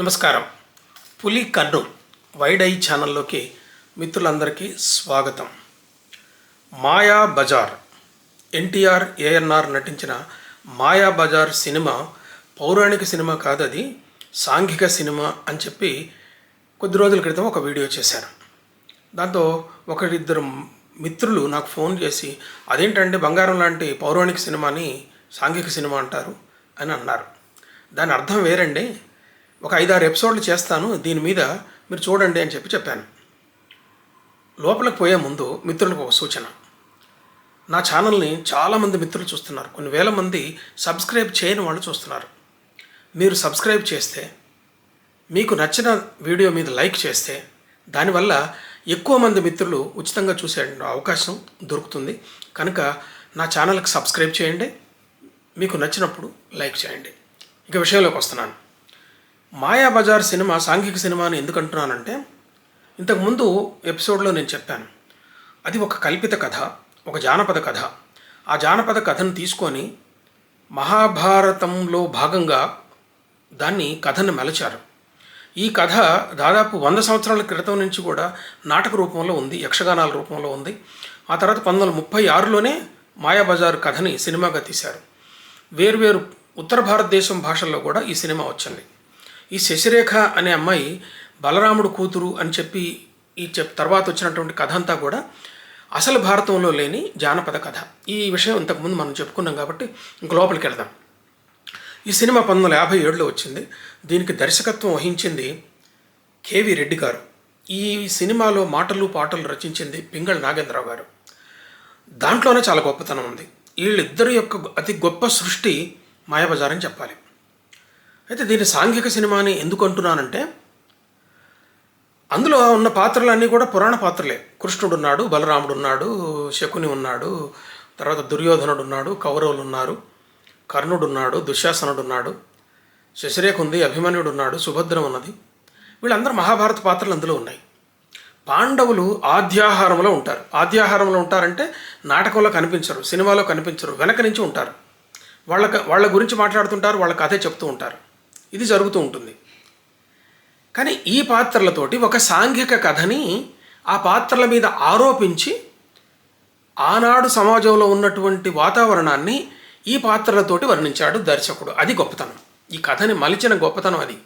నమస్కారం. పులి కన్ను వైడ్ ఐ ఛానల్లోకి మిత్రులందరికీ స్వాగతం. మాయా బజార్, ఎన్టీఆర్ ఏఎన్ఆర్ నటించిన మాయా బజార్ సినిమా పౌరాణిక సినిమా కాదు, అది సాంఘిక సినిమా అని చెప్పి కొద్ది రోజుల క్రితం ఒక వీడియో చేశాను. దాంతో ఒకరిద్దరు మిత్రులు నాకు ఫోన్ చేసి, అదేంటంటే బంగారం లాంటి పౌరాణిక సినిమాని సాంఘిక సినిమా అంటారు అని అన్నారు. దాని అర్థం వేరండి, ఒక 5-6 ఎపిసోడ్లు చేస్తాను, దీని మీద మీరు చూడండి అని చెప్పాను. లోపలికి పోయే ముందు మిత్రులకు ఒక సూచన. నా ఛానల్ని చాలామంది మిత్రులు చూస్తున్నారు, కొన్ని వేల మంది సబ్స్క్రైబ్ చేయని వాళ్ళు చూస్తున్నారు. మీరు సబ్స్క్రైబ్ చేస్తే, మీకు నచ్చిన వీడియో మీద లైక్ చేస్తే, దానివల్ల ఎక్కువ మంది మిత్రులు ఉచితంగా చూసే అవకాశం దొరుకుతుంది. కనుక నా ఛానల్కి సబ్స్క్రైబ్ చేయండి, మీకు నచ్చినప్పుడు లైక్ చేయండి. ఇక విషయంలోకి వస్తున్నాను. మాయాబజార్ సినిమా సాంఘిక సినిమా అని ఎందుకు అంటున్నానంటే, ఇంతకుముందు ఎపిసోడ్లో నేను చెప్పాను, అది ఒక కల్పిత కథ, ఒక జానపద కథ. ఆ జానపద కథను తీసుకొని మహాభారతంలో భాగంగా దాన్ని కథను మలచారు. ఈ కథ దాదాపు 100 సంవత్సరాల క్రితం నుంచి కూడా నాటక రూపంలో ఉంది, యక్షగానాల రూపంలో ఉంది. ఆ తర్వాత 1936లోనే మాయాబజార్ కథని సినిమాగా తీశారు. వేరువేరు ఉత్తర భారతదేశం భాషల్లో కూడా ఈ సినిమా వచ్చింది. ఈ శశిరేఖ అనే అమ్మాయి బలరాముడు కూతురు అని చెప్పి తర్వాత వచ్చినటువంటి కథ అంతా కూడా అసలు భారతంలో లేని జానపద కథ. ఈ విషయం ఇంతకుముందు మనం చెప్పుకున్నాం కాబట్టి ఇంక లోపలికి వెళ్దాం. ఈ సినిమా 1957లో వచ్చింది. దీనికి దర్శకత్వం వహించింది కేవి రెడ్డి గారు. ఈ సినిమాలో మాటలు పాటలు రచించింది పింగళ నాగేంద్రరావు గారు. దాంట్లోనే చాలా గొప్పతనం ఉంది. వీళ్ళిద్దరి యొక్క అతి గొప్ప సృష్టి మాయాబజార్ అని చెప్పాలి. అయితే దీన్ని సాంఘిక సినిమా అని ఎందుకు అంటున్నానంటే, అందులో ఉన్న పాత్రలన్నీ కూడా పురాణ పాత్రలే. కృష్ణుడు ఉన్నాడు, బలరాముడు ఉన్నాడు, శకుని ఉన్నాడు, తర్వాత దుర్యోధనుడు ఉన్నాడు, కౌరవులు ఉన్నారు, కర్ణుడు ఉన్నాడు, దుశ్శాసనుడు ఉన్నాడు, శశిరేఖ ఉంది, అభిమన్యుడు ఉన్నాడు, సుభద్ర ఉన్నది. వీళ్ళందరూ మహాభారత పాత్రలు అందులో ఉన్నాయి. పాండవులు ఆద్యాహారంలో ఉంటారు. ఆద్యాహారంలో ఉంటారంటే నాటకంలో కనిపించరు, సినిమాలో కనిపించరు, వెనక నుంచి ఉంటారు. వాళ్ళ గురించి మాట్లాడుతుంటారు, వాళ్ళ కథే చెప్తూ ఉంటారు. ఇది జరుగుతూ ఉంటుంది. కానీ ఈ పాత్రలతోటి ఒక సాంఘిక కథని ఆ పాత్రల మీద ఆరోపించి ఆనాడు సమాజంలో ఉన్నటువంటి వాతావరణాన్ని ఈ పాత్రలతోటి వర్ణించాడు దర్శకుడు. అది గొప్పతనం, ఈ కథని మలిచిన గొప్పతనం అది.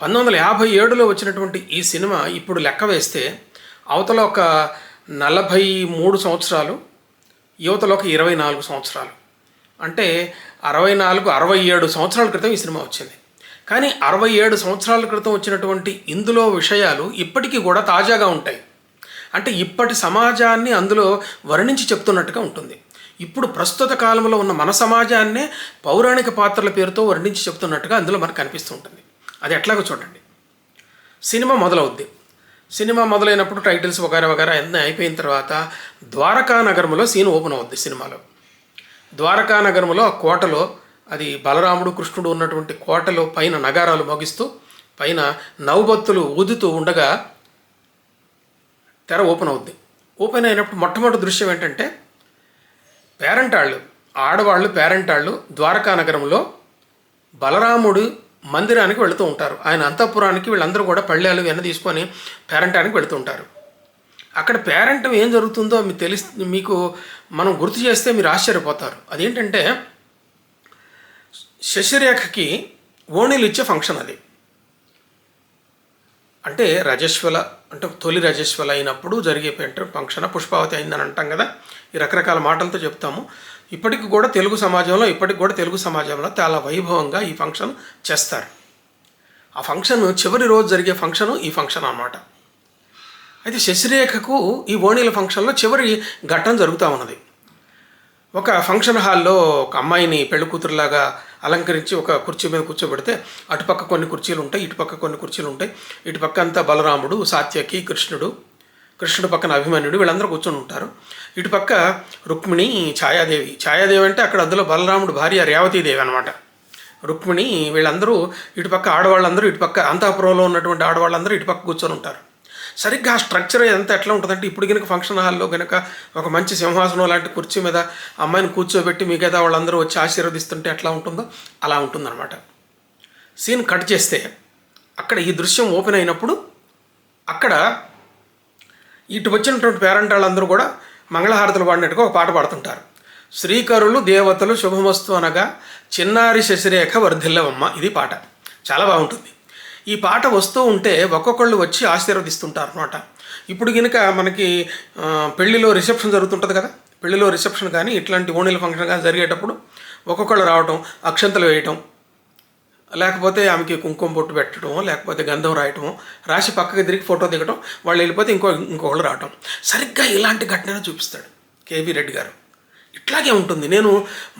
1957లో వచ్చినటువంటి ఈ సినిమా ఇప్పుడు లెక్క వేస్తే అవతల ఒక 43 సంవత్సరాలు, యువతలో ఒక 24 సంవత్సరాలు, అంటే 67 సంవత్సరాల క్రితం ఈ సినిమా వచ్చింది. కానీ 67 సంవత్సరాల క్రితం వచ్చినటువంటి ఇందులో విషయాలు ఇప్పటికీ కూడా తాజాగా ఉంటాయి. అంటే ఇప్పటి సమాజాన్ని అందులో వర్ణించి చెప్తున్నట్టుగా ఉంటుంది. ఇప్పుడు ప్రస్తుత కాలంలో ఉన్న మన సమాజాన్నే పౌరాణిక పాత్రల పేరుతో వర్ణించి చెప్తున్నట్టుగా అందులో మనకు కనిపిస్తూ ఉంటుంది. అది ఎట్లాగో చూడండి. సినిమా మొదలవుద్ది. సినిమా మొదలైనప్పుడు టైటిల్స్ వగైరా అన్నీ అయిపోయిన తర్వాత ద్వారకా నగరంలో సీన్ ఓపెన్ అవుద్ది. సినిమాలో ద్వారకా నగరంలో ఆ కోటలో, అది బలరాముడు కృష్ణుడు ఉన్నటువంటి కోటలో పైన నగారాలు మోగిస్తూ పైన నవబత్తులు ఊదుతూ ఉండగా తెర ఓపెన్ అవుద్ది. ఓపెన్ అయినప్పుడు మొట్టమొదటి దృశ్యం ఏంటంటే, ఆడవాళ్ళు పేరెంటాళ్ళు ద్వారకా నగరంలో బలరాముడు మందిరానికి వెళుతూ ఉంటారు. ఆయన అంతఃపురానికి వీళ్ళందరూ కూడా పళ్ళేలు వెన్న తీసుకొని పేరెంటానికి వెళుతూ ఉంటారు. అక్కడ పేరెంటం ఏం జరుగుతుందో మీకు మనం గుర్తు చేస్తే మీరు ఆశ్చర్యపోతారు. అదేంటంటే, శశిరేఖకి ఓణీలు ఇచ్చే ఫంక్షన్ అది. అంటే తొలి రజస్వల అయినప్పుడు జరిగే ఫంక్షన్. పుష్పావతి అయిందని అంటాం కదా, ఈ రకరకాల మాటలతో చెప్తాము. ఇప్పటికి కూడా తెలుగు సమాజంలో చాలా వైభవంగా ఈ ఫంక్షన్ చేస్తారు. ఆ ఫంక్షన్ చివరి రోజు జరిగే ఫంక్షను ఈ ఫంక్షన్ అన్నమాట. అయితే శశిరేఖకు ఈ ఓణీల ఫంక్షన్లో చివరి ఘట్టం జరుగుతూ ఉన్నది. ఒక ఫంక్షన్ హాల్లో ఒక అమ్మాయిని పెళ్లి కూతురులాగా అలంకరించి ఒక కుర్చీ మీద కూర్చోబెడితే, అటుపక్క కొన్ని కుర్చీలు ఉంటాయి, ఇటుపక్క కొన్ని కుర్చీలు ఉంటాయి. ఇటుపక్క అంతా బలరాముడు, సాత్యకి, కృష్ణుడు పక్కన అభిమన్యుడు, వీళ్ళందరూ కూర్చొని ఉంటారు. ఇటుపక్క రుక్మిణి, ఛాయాదేవి అంటే అక్కడ అందులో బలరాముడు భార్య రేవతీదేవి అనమాట. రుక్మిణి, వీళ్ళందరూ ఇటుపక్క ఆడవాళ్ళందరూ, ఇటుపక్క అంతఃపురంలో ఉన్నటువంటి ఆడవాళ్ళందరూ ఇటుపక్క కూర్చొని ఉంటారు. సరిగ్గా ఆ స్ట్రక్చర్ ఎంత ఎట్లా ఉంటుందంటే, ఇప్పుడు కనుక ఫంక్షన్ హాల్లో కనుక ఒక మంచి సింహాసనం లాంటి కుర్చీ మీద అమ్మాయిని కూర్చోబెట్టి మిగతా వాళ్ళందరూ వచ్చి ఆశీర్వదిస్తుంటే ఎట్లా ఉంటుందో అలా ఉంటుందన్నమాట. సీన్ కట్ చేస్తే అక్కడ ఈ దృశ్యం ఓపెన్ అయినప్పుడు అక్కడ ఇటు వచ్చినటువంటి పేరెంట్ వాళ్ళందరూ కూడా మంగళహారతులు పాడినట్టుగా ఒక పాట పాడుతుంటారు. శ్రీకరులు దేవతలు శుభమస్తు అనగా చిన్నారి శశిరేఖ వర్ధిల్లవమ్మ, ఇది పాట. చాలా బాగుంటుంది. ఈ పాట వస్తూ ఉంటే ఒక్కొక్కళ్ళు వచ్చి ఆశీర్వదిస్తుంటారు అనమాట. ఇప్పుడు కనుక మనకి పెళ్లిలో రిసెప్షన్ జరుగుతుంటుంది కదా, పెళ్లిలో రిసెప్షన్ కానీ ఇట్లాంటి ఓణీల ఫంక్షన్ కానీ జరిగేటప్పుడు ఒక్కొక్కళ్ళు రావటం, అక్షంతలు వేయటం, లేకపోతే ఆమెకి కుంకుమ బొట్టు పెట్టడం, లేకపోతే గంధం రాయటం, రాసి పక్కకి తిరిగి ఫోటో దిగటం, వాళ్ళు వెళ్ళిపోతే ఇంకొకళ్ళు రావటం. సరిగ్గా ఇలాంటి ఘటన చూపిస్తాడు కేవీ రెడ్డి గారు. ఇట్లాగే ఉంటుంది. నేను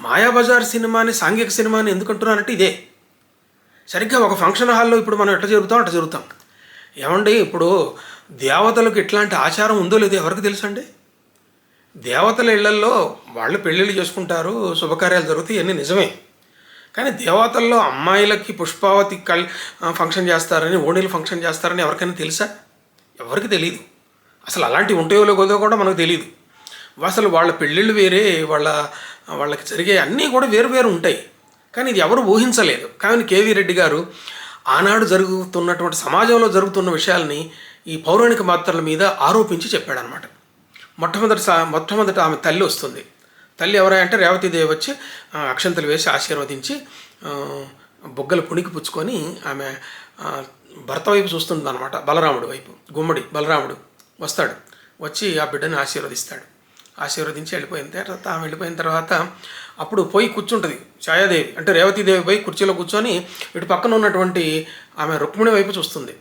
మాయాబజార్ సినిమాని సాంఘిక సినిమాని ఎందుకంటున్నానంటే ఇదే. సరిగ్గా ఒక ఫంక్షన్ హాల్లో ఇప్పుడు మనం ఎట్లా జరుగుతాం అట్లా జరుగుతాం. ఏమండి, ఇప్పుడు దేవతలకు ఇట్లాంటి ఆచారం ఉందో లేదో ఎవరికి తెలుసు అండి? దేవతల ఇళ్లల్లో వాళ్ళు పెళ్ళిళ్ళు చేసుకుంటారు, శుభకార్యాలు జరుగుతాయి, ఇవన్నీ నిజమే. కానీ దేవతల్లో అమ్మాయిలకి పుష్పావతి ఫంక్షన్ చేస్తారని, ఓణీలు ఫంక్షన్ చేస్తారని ఎవరికైనా తెలుసా? ఎవరికి తెలియదు. అసలు అలాంటివి ఉంటాయో లేదో కూడా మనకు తెలియదు. అసలు వాళ్ళ పెళ్ళిళ్ళు వేరే, వాళ్ళకి జరిగే అన్నీ కూడా వేరు వేరు ఉంటాయి. కానీ ఇది ఎవరు ఊహించలేదు. కానీ కేవీ రెడ్డి గారు ఆనాడు జరుగుతున్నటువంటి సమాజంలో జరుగుతున్న విషయాల్ని ఈ పౌరాణిక పాత్రల మీద ఆరోపించి చెప్పాడనమాట. మొట్టమొదట ఆమె తల్లి వస్తుంది. తల్లి ఎవరంటే రేవతీదేవి వచ్చి అక్షంతలు వేసి ఆశీర్వదించి బొగ్గలు పుణికి పుచ్చుకొని ఆమె భర్త వైపు చూస్తుంది అనమాట. బలరాముడు వైపు, గుమ్మడి బలరాముడు వస్తాడు, వచ్చి ఆ బిడ్డని ఆశీర్వదించి వెళ్ళిపోయిన తర్వాత అప్పుడు పోయి కూర్చుంటుంది ఛాయాదేవి, అంటే రేవతీదేవి పోయి కుర్చీలో కూర్చొని ఇటు పక్కన ఉన్నటువంటి ఆమె రుక్మిణి వైపు చూస్తుంది.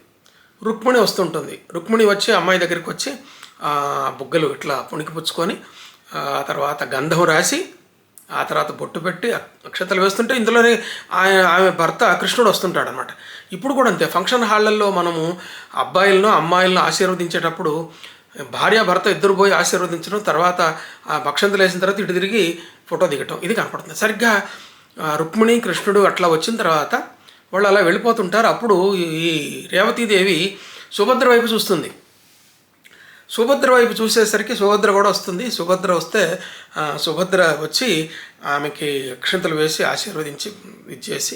రుక్మిణి వస్తుంటుంది. రుక్మిణి వచ్చి అమ్మాయి దగ్గరికి వచ్చి బుగ్గలు ఇట్లా పుణికి పుచ్చుకొని ఆ తర్వాత గంధం రాసి ఆ తర్వాత బొట్టు పెట్టి అక్షతలు వేస్తుంటే ఇందులోనే ఆమె భర్త కృష్ణుడు వస్తుంటాడు అనమాట. ఇప్పుడు కూడా అంతే. ఫంక్షన్ హాళ్ళల్లో మనము అబ్బాయిలను అమ్మాయిలను ఆశీర్వదించేటప్పుడు భార్య భర్త ఇద్దరు పోయి ఆశీర్వదించడం, తర్వాత ఆ భక్షంతులు వేసిన తర్వాత ఇటు తిరిగి ఫోటో దిగటం, ఇది కనపడుతుంది. సరిగ్గా రుక్మిణి కృష్ణుడు అట్లా వచ్చిన తర్వాత వాళ్ళు అలా వెళ్ళిపోతుంటారు. అప్పుడు ఈ రేవతీదేవి సుభద్ర వైపు చూస్తుంది. సుభద్ర వైపు చూసేసరికి సుభద్ర కూడా వస్తుంది. సుభద్ర వస్తే సుభద్ర వచ్చి ఆమెకి అక్షంతలు వేసి ఆశీర్వదించి ఇచ్చేసి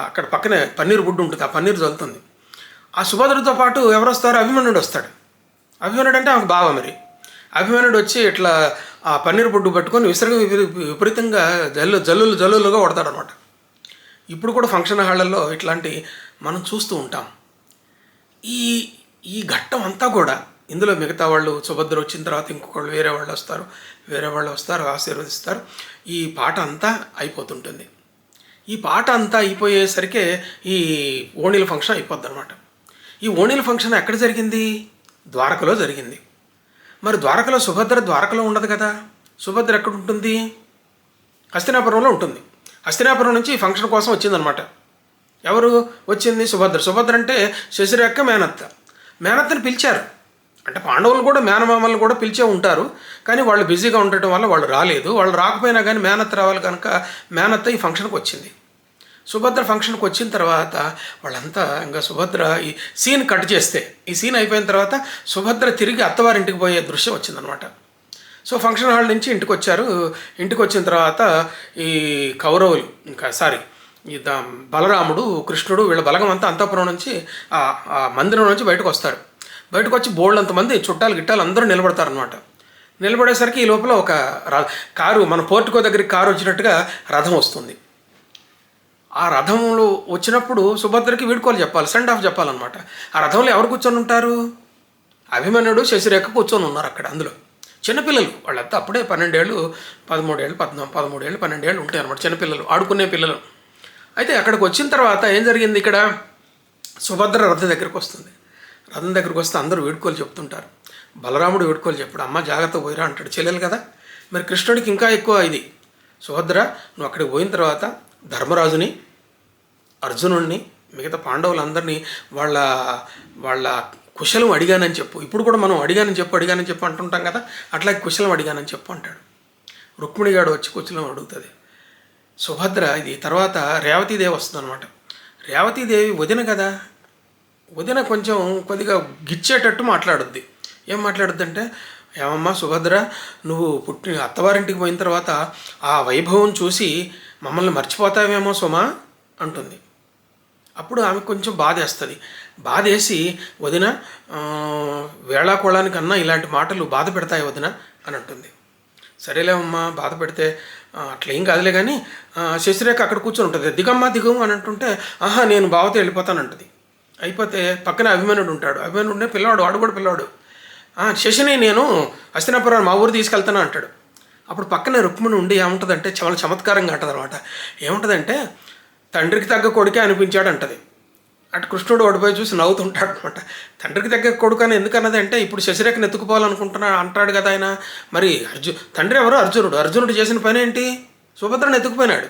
అక్కడ పక్కనే పన్నీరు గుడ్డు ఉంటుంది, ఆ పన్నీరు చల్లుతుంది. ఆ సుభద్రతో పాటు ఎవరు వస్తారో అభిమన్యుడు వస్తాడు. అభిమన్యుడు అంటే ఆమెకు బావ. మరి అభిమన్యుడు వచ్చి ఇట్లా ఆ పన్నీరు బొడ్డు పట్టుకొని విపరీతంగా జల్లులుగా కొడతాడనమాట. ఇప్పుడు కూడా ఫంక్షన్ హాళ్ళల్లో ఇట్లాంటి మనం చూస్తూ ఉంటాం. ఈ ఘట్టం అంతా కూడా ఇందులో మిగతా వాళ్ళు సుభద్ర వచ్చిన తర్వాత ఇంకొకళ్ళు వేరే వాళ్ళు వస్తారు ఆశీర్వదిస్తారు. ఈ పాట అంతా అయిపోతుంటుంది. ఈ పాట అంతా అయిపోయేసరికి ఈ ఓణీల ఫంక్షన్ అయిపోద్ది అనమాట. ఈ ఓణీల ఫంక్షన్ ఎక్కడ జరిగింది? ద్వారకలో జరిగింది. మరి ద్వారకలో సుభద్ర ద్వారకలో ఉండదు కదా. సుభద్ర ఎక్కడ ఉంటుంది? హస్తినాపురంలో ఉంటుంది. హస్తినాపురం నుంచి ఈ ఫంక్షన్ కోసం వచ్చిందనమాట. ఎవరు వచ్చింది? సుభద్ర అంటే శశిరేఖ మేనత్తని పిలిచారు. అంటే పాండవులు కూడా మేనమామలను కూడా పిలిచే ఉంటారు, కానీ వాళ్ళు బిజీగా ఉండటం వల్ల వాళ్ళు రాలేదు. వాళ్ళు రాకపోయినా కానీ మేనత్త రావాలి కనుక మేనత్త ఈ ఫంక్షన్కి వచ్చింది. సుభద్ర ఫంక్షన్కి వచ్చిన తర్వాత వాళ్ళంతా ఇంకా సుభద్ర ఈ సీన్ కట్ చేస్తే, ఈ సీన్ అయిపోయిన తర్వాత సుభద్ర తిరిగి అత్తవారింటికి పోయే దృశ్యం వచ్చిందనమాట. సో ఫంక్షన్ హాల్ నుంచి ఇంటికి వచ్చారు. ఇంటికి వచ్చిన తర్వాత ఈ కౌరవులు ఈ బలరాముడు కృష్ణుడు వీళ్ళ బలగం అంతా అంతఃపురం నుంచి ఆ మందిరం నుంచి బయటకు వస్తారు. బయటకు వచ్చి బోల్డంతమంది చుట్టాలు అందరూ నిలబడతారనమాట. నిలబడేసరికి ఈ లోపల ఒక కారు, మన పోర్టుకో దగ్గరికి కారు వచ్చినట్టుగా రథం వస్తుంది. ఆ రథంలో వచ్చినప్పుడు సుభద్రకి వీడ్కోలు చెప్పాలి, సెండ్ ఆఫ్ చెప్పాలన్నమాట. ఆ రథంలో ఎవరు కూర్చొని ఉంటారు? అభిమన్యుడు శశిరేఖ కూర్చొని ఉన్నారు అక్కడ. అందులో చిన్నపిల్లలు వాళ్ళంతా అప్పుడే 12 ఏళ్ళు 13 ఏళ్ళు 13 ఏళ్ళు 12 ఏళ్ళు ఉంటాయి అన్నమాట. చిన్నపిల్లలు, ఆడుకునే పిల్లలు. అయితే అక్కడికి వచ్చిన తర్వాత ఏం జరిగింది? ఇక్కడ సుభద్ర రథం దగ్గరికి వస్తుంది. రథం దగ్గరికి వస్తే అందరూ వీడ్కోలు చెప్తుంటారు. బలరాముడు వీడ్కోలు చెప్పాడు, అమ్మ జాగ్రత్త పోయిరా అంటాడు, చెల్లెలు కదా. మరి కృష్ణుడికి ఇంకా ఎక్కువ ఇది, సుభద్ర నువ్వు అక్కడికి పోయిన తర్వాత ధర్మరాజుని, అర్జునుడిని, మిగతా పాండవులందరినీ వాళ్ళ కుశలం అడిగానని చెప్పు. ఇప్పుడు కూడా మనం అడిగానని చెప్పు అంటుంటాం కదా, అట్లాగే కుశలం అడిగానని చెప్పు అంటాడు. రుక్మిణిగాడు వచ్చి కుశలం అడుగుతుంది. సుభద్ర ఇది తర్వాత రేవతీదేవి వస్తుంది అనమాట. రేవతీదేవి వదిన కదా, వదిన కొద్దిగా గిచ్చేటట్టు మాట్లాడుద్ది. ఏం మాట్లాడుద్ది అంటే, ఏమమ్మా సుభద్ర, నువ్వు అత్తవారింటికి పోయిన తర్వాత ఆ వైభవం చూసి మమ్మల్ని మర్చిపోతావేమో సుమా అంటుంది. అప్పుడు ఆమె కొంచెం బాధేస్తుంది. బాధేసి వదిన వేళాకోళానికన్నా ఇలాంటి మాటలు బాధ పెడతాయి వదిన అని అంటుంది. సరేలేమ్మా బాధ పెడితే అట్లేం కాదులే కానీ శశిరేఖ అక్కడ కూర్చొని ఉంటుంది. దిగమ్మా దిగము అని అంటుంటే ఆహా నేను బావతో వెళ్ళిపోతానంటుంది. అయిపోతే పక్కన అభిమన్యుడు ఉంటాడు. అభిమన్యుడే పిల్లవాడు, వాడు కూడా పిల్లవాడు. శశిని నేను హస్తినాపురం మా ఊరు తీసుకెళ్తాను అంటాడు. అప్పుడు పక్కన రుక్మిణి ఉండి ఏముంటుందంటే చాలా చమత్కారంగా అంటుంది అనమాట. ఏముంటుందంటే తండ్రికి తగ్గ కొడుకే అనిపించాడు అంటది. అటు కృష్ణుడు ఓడిపోయి చూసి నవ్వుతుంటాడు అనమాట. తండ్రికి తగ్గ కొడుకు అని ఎందుకన్నది అంటే ఇప్పుడు శశిరేఖను ఎత్తుకుపోవాలనుకుంటున్నా అంటాడు కదా ఆయన. మరి తండ్రి ఎవరు? అర్జునుడు. అర్జునుడు చేసిన పని ఏంటి? సుభద్రను ఎత్తుకుపోయినాడు.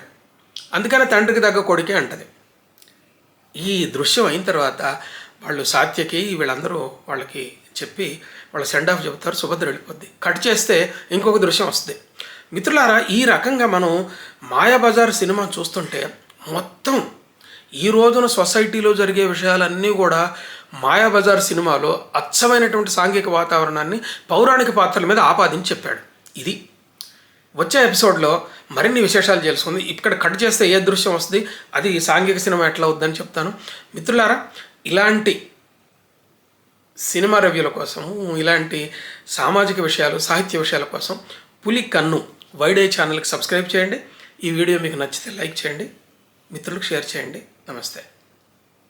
అందుకనే తండ్రికి తగ్గ కొడుకే అంటది. ఈ దృశ్యం అయిన తర్వాత వాళ్ళు సాత్యకి వీళ్ళందరూ వాళ్ళకి చెప్పి వాళ్ళ సెండ్ ఆఫ్ చెబుతారు. సుభద్ర వెళ్ళిపోద్ది. కట్ చేస్తే ఇంకొక దృశ్యం వస్తుంది. మిత్రులారా, ఈ రకంగా మనం మాయాబజార్ సినిమా చూస్తుంటే మొత్తం ఈ రోజున సొసైటీలో జరిగే విషయాలన్నీ కూడా మాయాబజార్ సినిమాలో అచ్చమైనటువంటి సాంఘిక వాతావరణాన్ని పౌరాణిక పాత్రల మీద ఆపాదించి చెప్పాడు. ఇది వచ్చే ఎపిసోడ్లో మరిన్ని విశేషాలు తెలుసుకుంది. ఇక్కడ కట్ చేస్తే ఏ దృశ్యం వస్తుంది, అది సాంఘిక సినిమా ఎట్లా అవుద్దని చెప్తాను. మిత్రులారా, ఇలాంటి సినిమా రివ్యూల కోసం, ఇలాంటి సామాజిక విషయాలు, సాహిత్య విషయాల కోసం పులి కన్ను వైడ్ ఐ ఛానల్కి సబ్స్క్రైబ్ చేయండి. ఈ వీడియో మీకు నచ్చితే లైక్ చేయండి, మిత్రులకు షేర్ చేయండి. నమస్తే.